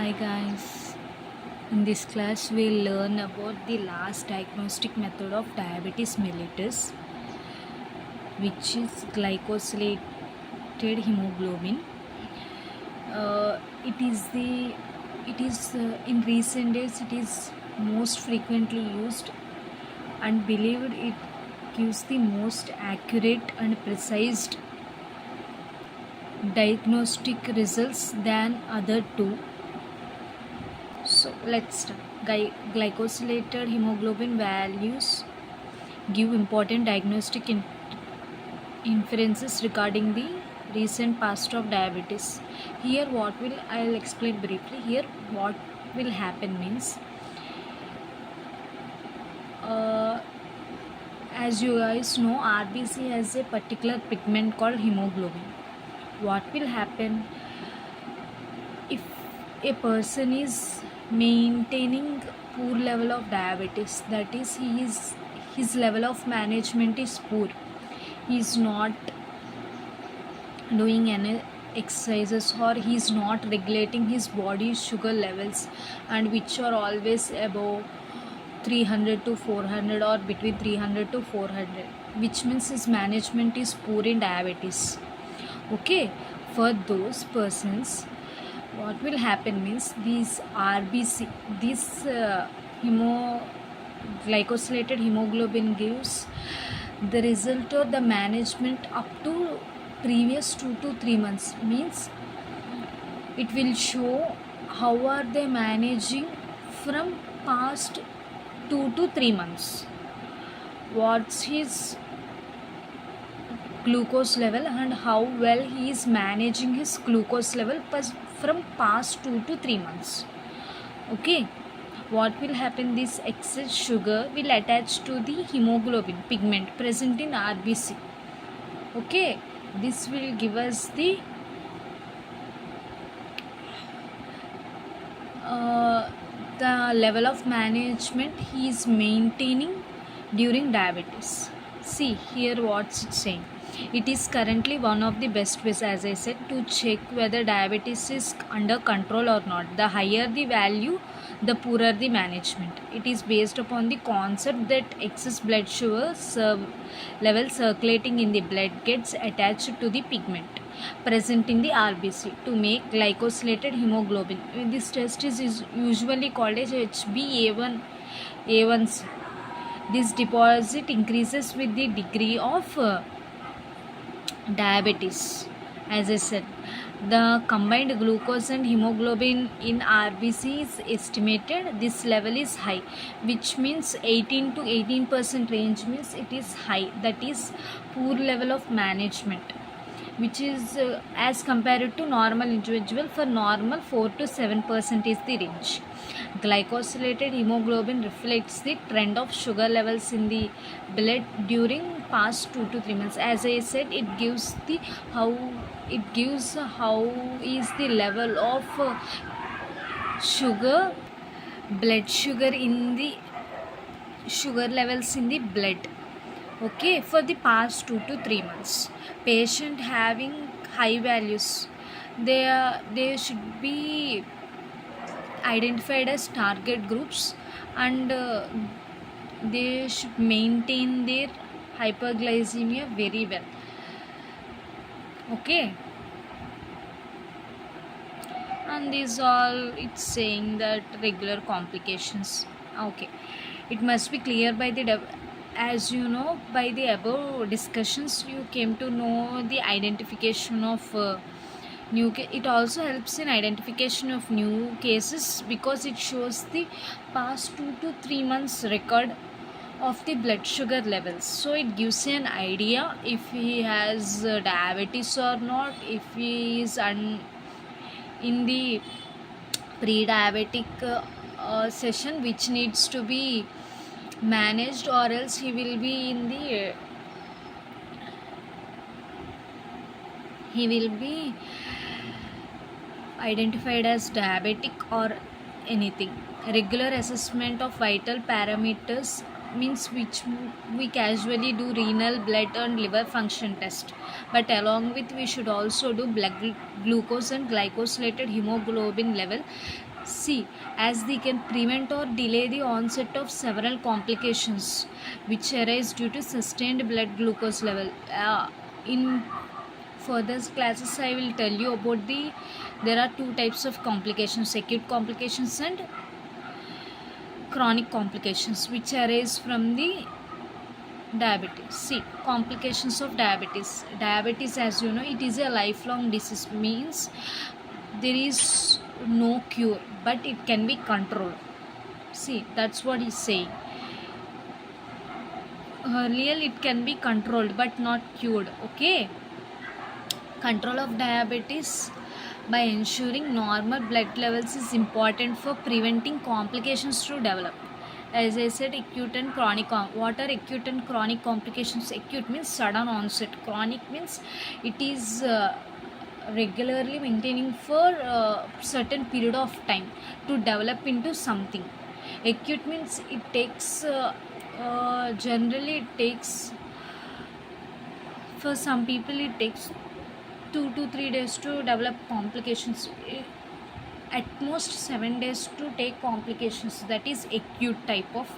Hi guys, in this class we'll learn about the last diagnostic method of diabetes mellitus, which is glycosylated hemoglobin. It is in recent days it is most frequently used and believed it gives the most accurate and precise diagnostic results than other two. So let's start. Glycosylated hemoglobin values give important diagnostic inferences regarding the recent past of diabetes. Here, I'll explain briefly. Here, what will happen means, uh, as you guys know, RBC has a particular pigment called hemoglobin. What will happen if a person is maintaining poor level of diabetes, that is his level of management is poor, he is not doing any exercises or he is not regulating his body sugar levels, and which are always above 300 to 400 or between 300 to 400, which means his management is poor in diabetes. Okay, for those persons what will happen means, these RBC, this glycosylated hemoglobin gives the result or the management up to previous 2 to 3 months, means it will show how are they managing from past 2 to 3 months, what's his glucose level and how well he is managing his glucose level from past 2 to 3 months. Okay, what will happen, this excess sugar will attach to the hemoglobin pigment present in RBC. Okay, this will give us the level of management he is maintaining during diabetes. See here what's it saying. It is currently one of the best ways, as I said, to check whether diabetes is under control or not. The higher the value, the poorer the management. It is based upon the concept that excess blood sugar level circulating in the blood gets attached to the pigment present in the RBC to make glycosylated hemoglobin. This test is usually called as HbA1c. This deposit increases with the degree of diabetes. As I said, the combined glucose and hemoglobin in RBC is estimated. This level is high, which means 18 to 18% range means it is high. That is poor level of management, which is as compared to normal individual. For normal, 4 to 7% is the range. Glycosylated hemoglobin reflects the trend of sugar levels in the blood during past 2 to 3 months. As I said, it gives how is the level of blood sugar in the sugar levels in the blood. Okay, for the past 2 to 3 months, patient having high values, they should be identified as target groups, and they should maintain their hyperglycemia very well. Okay, and these all it's saying that regular complications. Okay, it must be clear by the as you know, by the above discussions you came to know the identification of it also helps in identification of new cases, because it shows the past 2 to 3 months record of the blood sugar levels. So it gives an idea if he has diabetes or not, if he is in the pre-diabetic session which needs to be managed, or else he will be identified as diabetic or anything. Regular assessment of vital parameters means which we casually do renal, blood and liver function test, but along with we should also do blood glucose and glycosylated hemoglobin level See, as they can prevent or delay the onset of several complications which arise due to sustained blood glucose level. In further classes, I will tell you about there are two types of complications: acute complications and chronic complications, which arise from the diabetes. See, complications of diabetes. Diabetes, as you know, it is a lifelong disease. Means there is no cure, but it can be controlled. See, that's what he's saying. Earlier, it can be controlled, but not cured. Okay. Control of diabetes by ensuring normal blood levels is important for preventing complications to develop. As I said, acute and chronic. What are acute and chronic complications? Acute means sudden onset. Chronic means it is regularly maintaining for a certain period of time to develop into something. Acute means it takes generally it takes, for some people it takes 2 to 3 days to develop complications. At most 7 days to take complications. That is acute type of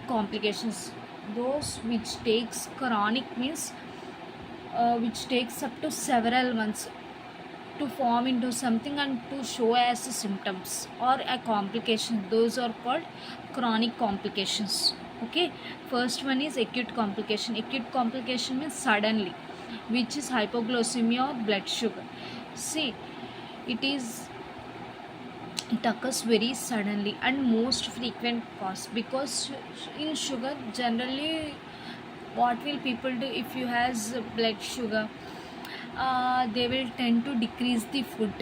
complications. Those which takes chronic means which takes up to several months to form into something and to show as symptoms or a complication. Those are called chronic complications. Okay, first one is acute complication. Acute complication means suddenly, which is hypoglycemia or blood sugar. See, it occurs very suddenly and most frequent cause, because in sugar generally what will people do if you has blood sugar, they will tend to decrease the food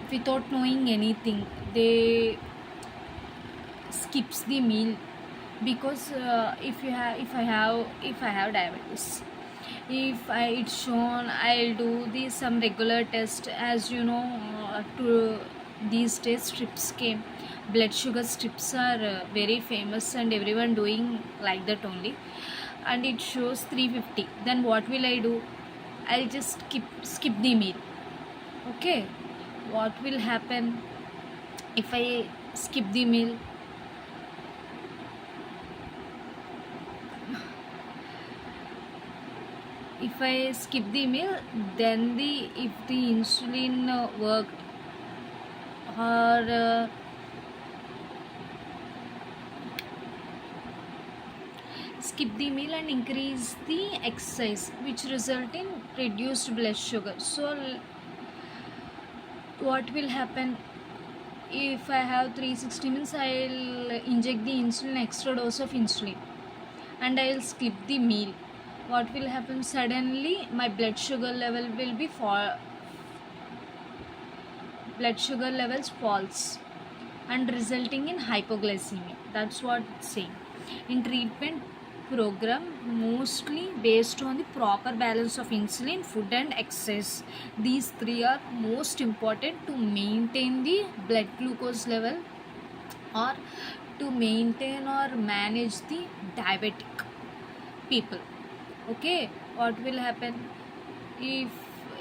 without knowing anything. They skips the meal, because if I have diabetes, if it's shown, I'll do some regular test. As you know, to these days strips came. Blood sugar strips are very famous and everyone doing like that only, and it shows 350. Then what will I do? I'll just skip the meal. Okay, what will happen if I skip the meal? If I skip the meal, then if the insulin worked, or skip the meal and increase the exercise, which result in reduced blood sugar. So what will happen? If I have 360 means, I'll inject the insulin, extra dose of insulin, and I'll skip the meal. What will happen? Suddenly my blood sugar level will be blood sugar levels falls and resulting in hypoglycemia. That's what it's saying. In treatment program, mostly based on the proper balance of insulin, food and exercise. These three are most important to maintain the blood glucose level, or to maintain or manage the diabetic people. Okay, what will happen if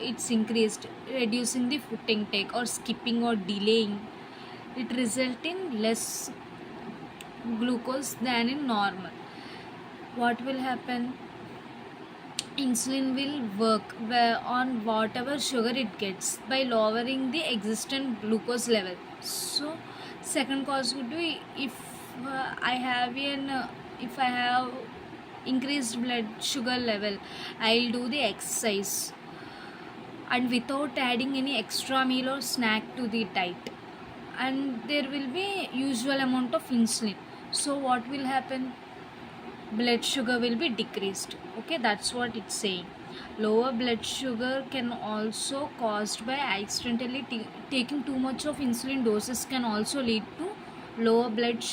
it's increased? Reducing the food intake or skipping or delaying, it result in less glucose than in normal. What will happen? Insulin will work on whatever sugar it gets by lowering the existent glucose level. So second cause would be, if if I have increased blood sugar level, I'll do the exercise and without adding any extra meal or snack to the diet, and there will be usual amount of insulin. So what will happen? Blood sugar will be decreased. Okay, that's what it's saying. Lower blood sugar can also caused by accidentally taking too much of insulin doses, can also lead to lower blood sugar.